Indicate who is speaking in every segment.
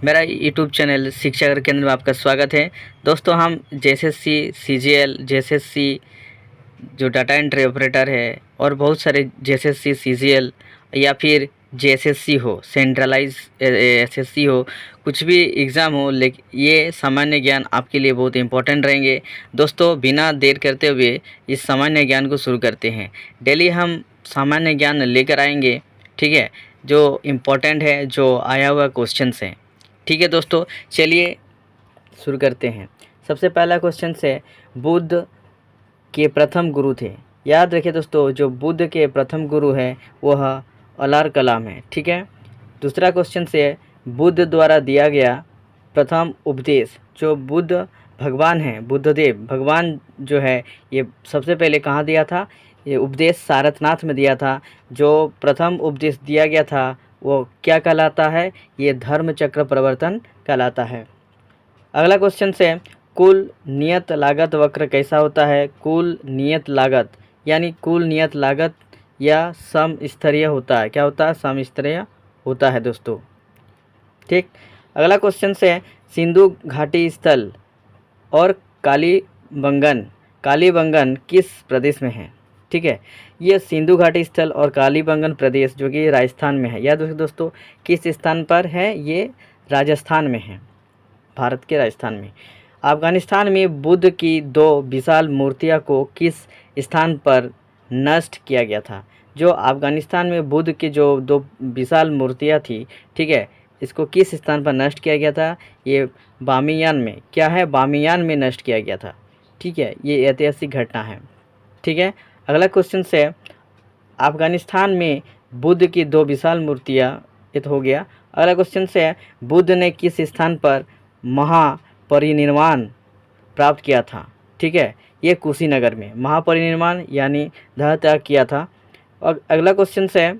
Speaker 1: मेरा YouTube channel शिक्षा केंद्र में आपका स्वागत है। दोस्तों, हम जेएसएससी, सीजीएल, जेएसएससी जो डाटा एंट्री ऑपरेटर है और बहुत सारे जेएसएससी, सीजीएल या फिर जेएसएससी हो, सेंट्रलाइज एसएससी हो, कुछ भी एग्ज़ाम हो, लेकिन ये सामान्य ज्ञान आपके लिए बहुत इंपॉर्टेंट रहेंगे। दोस्तों, बिना देर करते हुए इस सामान्य ज्ञान को शुरू करते हैं। डेली हम सामान्य ज्ञान लेकर आएंगे, ठीक है, जो इम्पोर्टेंट है, जो आया हुआ क्वेश्चंस हैं। ठीक है दोस्तों, चलिए शुरू करते हैं। सबसे पहला क्वेश्चन है, बुद्ध के प्रथम गुरु थे। याद रखिए दोस्तों, जो बुद्ध के प्रथम गुरु हैं वह अलार कलाम है। ठीक है। दूसरा क्वेश्चन है, बुद्ध द्वारा दिया गया प्रथम उपदेश। जो बुद्ध भगवान हैं, बुद्धदेव भगवान जो है, ये सबसे पहले कहाँ दिया था? ये उपदेश सारनाथ में दिया था। जो प्रथम उपदेश दिया गया था वो क्या कहलाता है? ये धर्म चक्र प्रवर्तन कहलाता है। अगला क्वेश्चन से, कुल नियत लागत वक्र कैसा होता है? कुल नियत लागत यानी कुल नियत लागत या समस्तरीय होता है। क्या होता है? समस्तरीय होता है दोस्तों। ठीक। अगला क्वेश्चन से, सिंधु घाटी स्थल और कालीबंगन किस प्रदेश में है? ठीक है, ये सिंधु घाटी स्थल और कालीबंगन प्रदेश जो कि राजस्थान में है। याद रखिए दोस्तों, किस स्थान पर है? ये राजस्थान में है, भारत के राजस्थान में। अफगानिस्तान में बुद्ध की 2 विशाल मूर्तियां को किस स्थान पर नष्ट किया गया था? जो अफगानिस्तान में बुद्ध की जो 2 विशाल मूर्तियां थी, ठीक है, इसको किस स्थान पर नष्ट किया गया था? ये बामियान में। क्या है? बामियान में नष्ट किया गया था। ठीक है, ये ऐतिहासिक घटना है। ठीक है। अगला क्वेश्चन से, अफगानिस्तान में बुद्ध की 2 विशाल मूर्तियाँ, ये तो हो गया। अगला क्वेश्चन से, बुद्ध ने किस स्थान पर महापरिनिर्वाण प्राप्त किया था? ठीक है, ये कुशीनगर में महापरिनिर्वाण यानी देह त्याग किया था। और अगला क्वेश्चन से,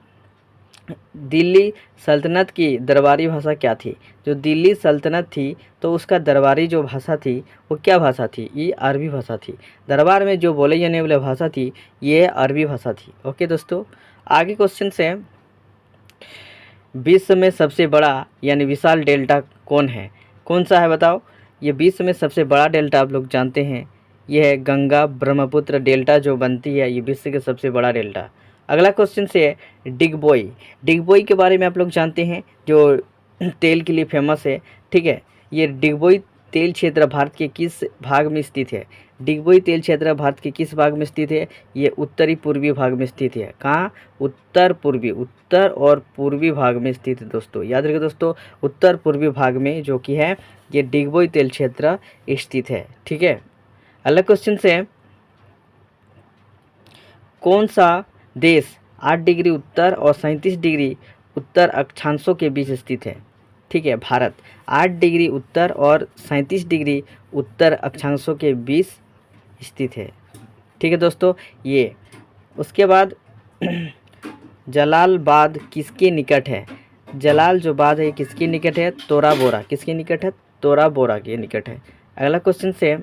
Speaker 1: दिल्ली सल्तनत की दरबारी भाषा क्या थी? जो दिल्ली सल्तनत थी तो उसका दरबारी जो भाषा थी वो क्या भाषा थी? ये अरबी भाषा थी। दरबार में जो बोले जाने वाली भाषा थी ये अरबी भाषा थी। ओके दोस्तों, आगे क्वेश्चन से, विश्व में सबसे बड़ा यानी विशाल डेल्टा कौन है? कौन सा है बताओ? ये विश्व में सबसे बड़ा डेल्टा आप लोग जानते हैं, ये है गंगा ब्रह्मपुत्र डेल्टा जो बनती है, ये विश्व के सबसे बड़ा डेल्टा। अगला क्वेश्चन से है, डिगबोई के बारे में आप लोग जानते हैं, जो तेल के लिए फेमस है। ठीक है, ये डिगबोई तेल क्षेत्र भारत के किस भाग में स्थित है? डिगबोई तेल क्षेत्र भारत के किस भाग में स्थित है? ये उत्तरी पूर्वी भाग में स्थित है। कहाँ? उत्तर और पूर्वी भाग में स्थित है दोस्तों। याद रखिए दोस्तों, उत्तर पूर्वी भाग में जो कि है ये डिगबोई तेल क्षेत्र स्थित है। ठीक है। अगला क्वेश्चन से, कौन सा देश 8 डिग्री उत्तर और 37 डिग्री उत्तर अक्षांशों के बीच स्थित है? ठीक है, भारत 8 डिग्री उत्तर और 37 डिग्री उत्तर अक्षांशों के बीच स्थित है। ठीक है दोस्तों, ये उसके बाद जलालबाद किसके निकट है? जलाल जो बाद है किसके निकट है? तोरा बोरा। किसके निकट है? तोरा बोरा के निकट है। अगला क्वेश्चन से,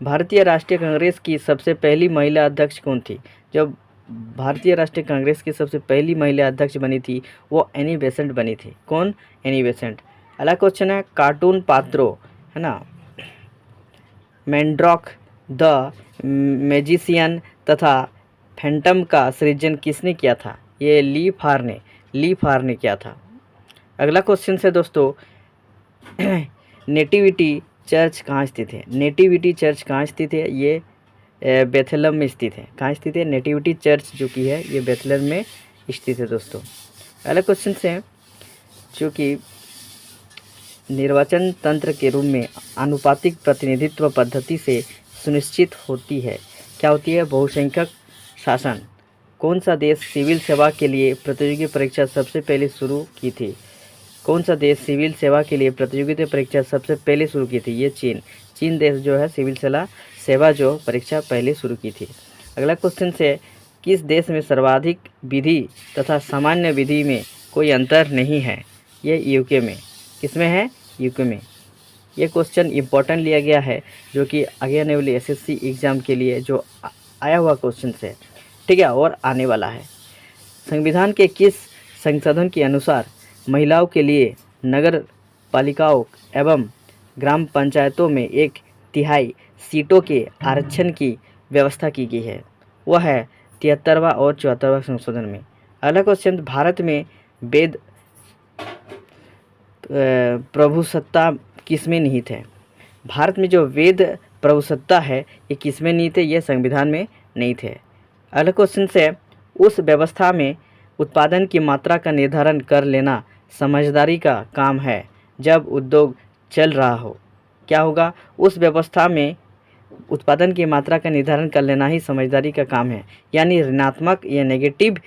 Speaker 1: भारतीय राष्ट्रीय कांग्रेस की सबसे पहली महिला अध्यक्ष कौन थी? जब भारतीय राष्ट्रीय कांग्रेस की सबसे पहली महिला अध्यक्ष बनी थी वो एनी बेसेंट बनी थी। कौन? Annie Besant. अगला क्वेश्चन है, कार्टून पात्रों, है ना, मैंड्रॉक, द मैजिशियन तथा फैंटम का सृजन किसने किया था? ये ली फार ने किया था। अगला क्वेश्चन से दोस्तों, नेटिविटी चर्च कहाँ स्थित है? नेटिविटी चर्च कहाँ स्थित है? ये बेथलेहम में स्थित है। कहाँ स्थित है? नेटिविटी चर्च जो कि है ये बेथलेहम में स्थित है दोस्तों। अगला क्वेश्चन से, जो कि निर्वाचन तंत्र के रूप में आनुपातिक प्रतिनिधित्व पद्धति से सुनिश्चित होती है, क्या होती है? बहुसंख्यक शासन। कौन सा देश सिविल सेवा के लिए प्रतियोगी परीक्षा सबसे पहले शुरू की थी? कौन सा देश सिविल सेवा के लिए प्रतियोगिता परीक्षा सबसे पहले शुरू की थी? ये चीन देश जो है सिविल सेवा जो परीक्षा पहले शुरू की थी। अगला क्वेश्चन से, किस देश में सर्वाधिक विधि तथा सामान्य विधि में कोई अंतर नहीं है? ये यूके में। किसमें है? यूके में। ये क्वेश्चन इम्पोर्टेंट लिया गया है जो कि आगे आने वाली एसएससी एग्ज़ाम के लिए जो आया हुआ क्वेश्चन है। ठीक है, और आने वाला है। संविधान के किस संशोधन के अनुसार महिलाओं के लिए नगर पालिकाओं एवं ग्राम पंचायतों में 1/3 सीटों के आरक्षण की व्यवस्था की गई है। वह है 73वां और 74वां संशोधन में। अगला क्वेश्चन, भारत में वेद प्रभुसत्ता किसमें निहित है? भारत में जो वेद प्रभुसत्ता है ये किसमें निहित है? ये संविधान में निहित है। अगला क्वेश्चन से, उस व्यवस्था में उत्पादन की मात्रा का निर्धारण कर लेना समझदारी का काम है जब उद्योग चल रहा हो। क्या होगा? उस व्यवस्था में उत्पादन की मात्रा का निर्धारण कर लेना ही समझदारी का काम है, यानी ऋणात्मक या नेगेटिव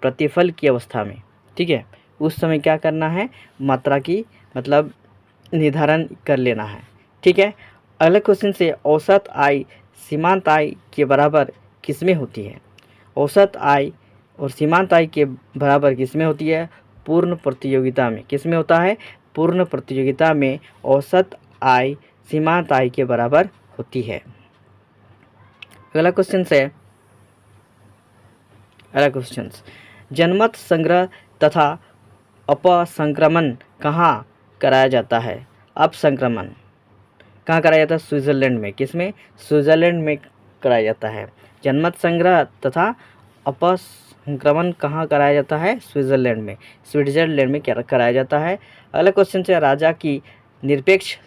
Speaker 1: प्रतिफल की अवस्था में। ठीक है, उस समय क्या करना है? मात्रा की मतलब निर्धारण कर लेना है। ठीक है। अगले क्वेश्चन से, औसत आय सीमांत आय के बराबर किसमें होती है? औसत आय और सीमांत आय के बराबर किसमें होती है? पूर्ण प्रतियोगिता में। किसमें होता है? पूर्ण प्रतियोगिता में औसत आय सीमांत आय के बराबर होती है। अगला क्वेश्चन से, जनमत संग्रह तथा अपसंक्रमण कहाँ कराया जाता है? अपसंक्रमण कहाँ कराया जाता है? स्विट्ज़रलैंड में। किसमें? स्विट्ज़रलैंड में कराया जाता है। जनमत संग्रह तथा अपसंक्रमण कहाँ कराया जाता है? स्विट्ज़रलैंड में। स्विट्ज़रलैंड में क्या कराया जाता है? अगला क्वेश्चन से, राजा की निरपेक्ष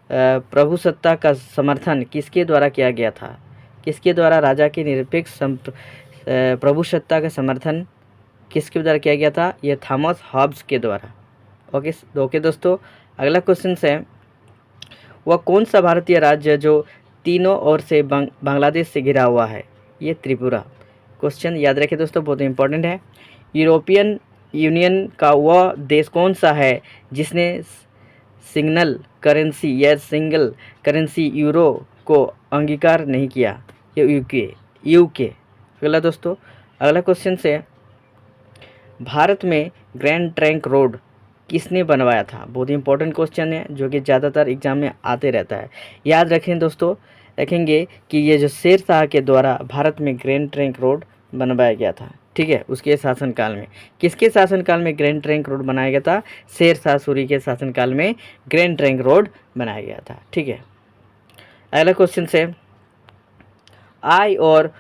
Speaker 1: प्रभुसत्ता का समर्थन किसके द्वारा किया गया था? किसके द्वारा राजा की निरपेक्ष प्रभुसत्ता का समर्थन किसके द्वारा किया गया था? यह थॉमस हॉब्स के द्वारा। ओके दोस्तों, अगला क्वेश्चन से, वह कौन सा भारतीय राज्य जो तीनों ओर से बांग्लादेश से घिरा हुआ है? ये त्रिपुरा। क्वेश्चन याद रखिए दोस्तों, बहुत इंपॉर्टेंट है। यूरोपियन यूनियन का वह देश कौन सा है जिसने सिंगल करेंसी यूरो को अंगीकार नहीं किया? ये यूके। अगला दोस्तों, अगला क्वेश्चन से, भारत में ग्रैंड ट्रंक रोड किसने बनवाया था? बहुत इंपॉर्टेंट क्वेश्चन है जो कि ज़्यादातर एग्जाम में आते रहता है। याद रखें दोस्तों, रखेंगे कि ये जो शेर शाह के द्वारा भारत में ग्रैंड ट्रंक रोड बनवाया गया था। ठीक है, उसके शासनकाल में। किसके शासनकाल में ग्रैंड ट्रंक रोड बनाया गया था? शेर शाह सूरी के शासनकाल में ग्रैंड ट्रंक रोड बनाया गया था। ठीक है। अगला क्वेश्चन से, आय और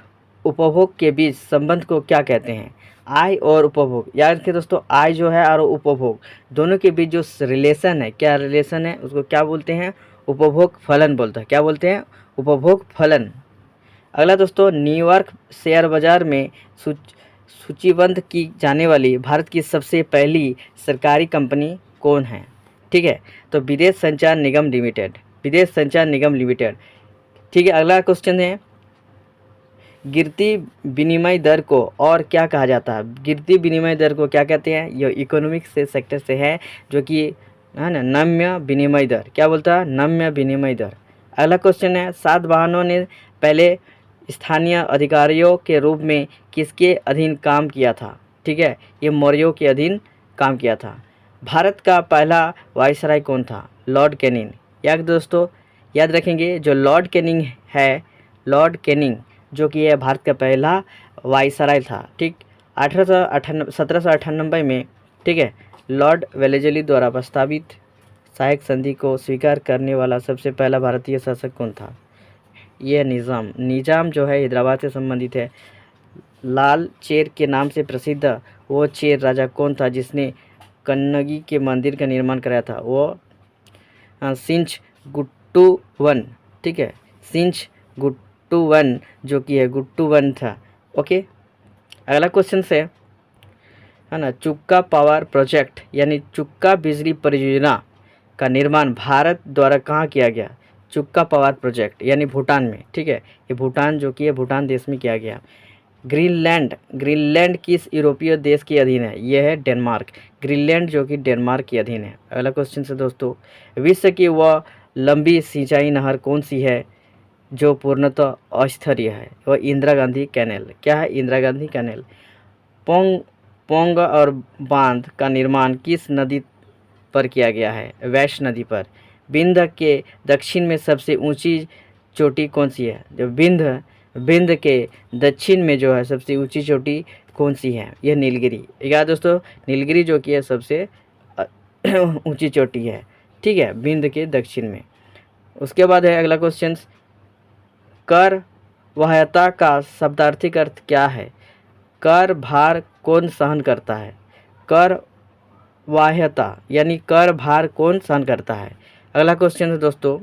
Speaker 1: उपभोग के बीच संबंध को क्या कहते हैं? आय और उपभोग, याद रखिए दोस्तों, आय जो है और उपभोग दोनों के बीच जो रिलेशन है, क्या रिलेशन है, उसको क्या बोलते हैं? उपभोग फलन बोलते हैं। क्या बोलते हैं? उपभोग फलन। अगला दोस्तों, न्यूयॉर्क शेयर बाजार में सूचीबद्ध की जाने वाली भारत की सबसे पहली सरकारी कंपनी कौन है? ठीक है, तो विदेश संचार निगम लिमिटेड। विदेश संचार निगम लिमिटेड। ठीक है। अगला क्वेश्चन है, गिरती विनिमय दर को और क्या कहा जाता है? गिरती विनिमय दर को क्या कहते हैं? ये इकोनॉमिक्स से सेक्टर से है, जो कि है ना नम्य विनिमय दर। क्या बोलता है? नम्य विनिमय दर। अगला क्वेश्चन है, सातवाहनों ने पहले स्थानीय अधिकारियों के रूप में किसके अधीन काम किया था? ठीक है, ये मौर्यों के अधीन काम किया था। भारत का पहला वायसराय कौन था? Lord Canning. याद दोस्तों, याद रखेंगे, जो लॉर्ड कैनिंग है, लॉर्ड कैनिंग जो कि यह भारत का पहला वायसराय था। ठीक, 1798 में। ठीक है, लॉर्ड वेलेस्ली द्वारा प्रस्तावित सहायक संधि को स्वीकार करने वाला सबसे पहला भारतीय शासक कौन था? यह निज़ाम जो है हैदराबाद से संबंधित है। लाल चेर के नाम से प्रसिद्ध वो चेर राजा कौन था जिसने कन्नगी के मंदिर का निर्माण कराया था? वो सिंच गुट्टूवन। ठीक है, सिंच गुट्टूवन जो कि है गुट्टूवन था। ओके। अगला क्वेश्चन से है ना, चुक्का पावर प्रोजेक्ट यानी चुक्का बिजली परियोजना का निर्माण भारत द्वारा कहाँ किया गया? चुक्का पावर प्रोजेक्ट यानी भूटान में। ठीक है, ये भूटान जो कि है भूटान देश में किया गया। ग्रीनलैंड किस यूरोपीय देश के अधीन है? यह है डेनमार्क। ग्रीनलैंड जो कि डेनमार्क के अधीन है। अगला क्वेश्चन से दोस्तों, विश्व की वह लंबी सिंचाई नहर कौन सी है जो पूर्णतः अस्थायी है? वह इंदिरा गांधी कैनेल। क्या है? इंदिरा गांधी कैनेल। पोंग और बांध का निर्माण किस नदी पर किया गया है? वैश नदी पर। विंध्य के दक्षिण में सबसे ऊंची चोटी कौन सी है? जो विंध्य के दक्षिण में जो है सबसे ऊंची चोटी कौन सी है? यह नीलगिरी। याद दोस्तों, नीलगिरी जो कि है सबसे ऊंची चोटी है। ठीक है, विंध्य के दक्षिण में। उसके बाद है अगला क्वेश्चन, कर वाह्यता का शब्दार्थिक अर्थ क्या है? कर भार कौन सहन करता है? कर वाह्यता यानी कर भार कौन सहन करता है? अगला क्वेश्चन है दोस्तों,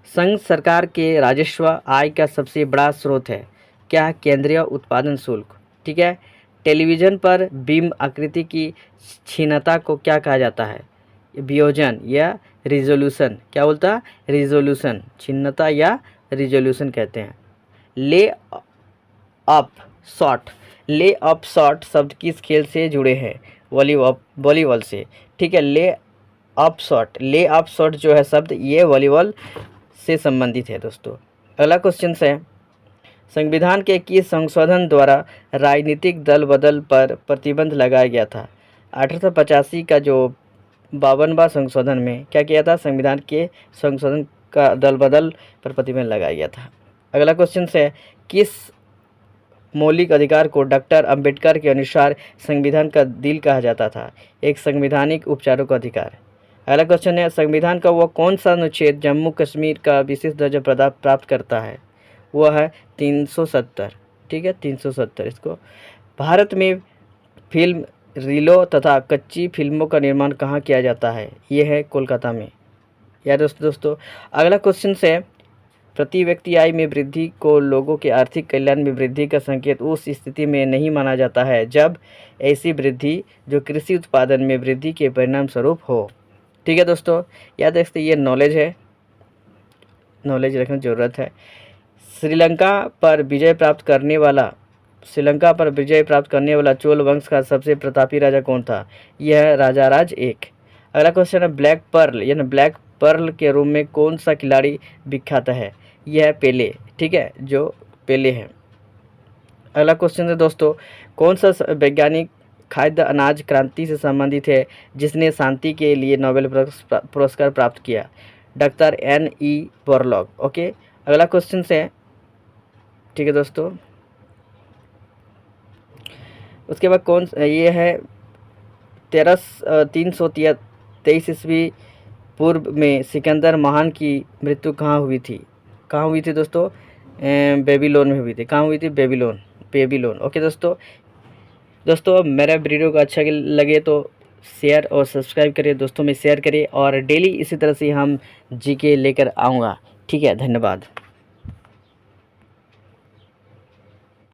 Speaker 1: संघ सरकार के राजस्व आय का सबसे बड़ा स्रोत है क्या? केंद्रीय उत्पादन शुल्क। ठीक है, टेलीविज़न पर बिंब आकृति की क्षीणता को क्या कहा जाता है? वियोजन या रिजोल्यूशन। क्या बोलता है? रिजोल्यूशन, क्षीणता या रिजोल्यूशन कहते हैं। ले अप शॉट, ले अप शॉट शब्द किस खेल से जुड़े हैं? वॉलीबॉल से। ठीक है, ले अप शॉट जो है शब्द ये वॉलीबॉल से संबंधित है दोस्तों। अगला क्वेश्चन है, संविधान के किस संशोधन द्वारा राजनीतिक दल बदल पर प्रतिबंध लगाया गया था? 1885 का जो 52वां संशोधन में क्या किया था? संविधान के संशोधन का दल बदल पर प्रतिबंध लगाया गया था। अगला क्वेश्चन है, किस मौलिक अधिकार को डॉक्टर अंबेडकर के अनुसार संविधान का दिल कहा जाता था? एक संवैधानिक उपचारों का अधिकार। अगला क्वेश्चन है, संविधान का वह कौन सा अनुच्छेद जम्मू कश्मीर का विशेष दर्जा प्राप्त करता है? वह है 370। ठीक है, 370। इसको भारत में फिल्म रीलों तथा कच्ची फिल्मों का निर्माण कहाँ किया जाता है? ये है कोलकाता में। या दोस्तों अगला क्वेश्चन है, प्रति व्यक्ति आय में वृद्धि को लोगों के आर्थिक कल्याण में वृद्धि का संकेत उस स्थिति में नहीं माना जाता है जब ऐसी वृद्धि जो कृषि उत्पादन में वृद्धि के परिणाम स्वरूप हो। ठीक है दोस्तों, याद रखते ये नॉलेज है, नॉलेज रखने की ज़रूरत है। श्रीलंका पर विजय प्राप्त करने वाला चोल वंश का सबसे प्रतापी राजा कौन था? यह है राजाराज एक। अगला क्वेश्चन है, ब्लैक पर्ल यानी ब्लैक पर्ल के रूप में कौन सा खिलाड़ी विख्यात है? यह है पेले। ठीक है, जो पेले हैं। अगला क्वेश्चन है दोस्तों, कौन सा वैज्ञानिक खाद्य अनाज क्रांति से संबंधित है जिसने शांति के लिए नोबेल पुरस्कार प्राप्त किया? Doctor N.E. बोरलॉग। ओके, अगला क्वेश्चन है, ठीक है दोस्तों, उसके बाद ये है 323 ईस्वी पूर्व में सिकंदर महान की मृत्यु कहाँ हुई थी? कहाँ हुई थी दोस्तों? बेबीलोन में हुई थी। कहाँ हुई थी? बेबीलोन। ओके दोस्तों मेरा वीडियो को अच्छा लगे तो शेयर और सब्सक्राइब करिए, दोस्तों में शेयर करिए और डेली इसी तरह से हम जीके लेकर आऊँगा। ठीक है, धन्यवाद।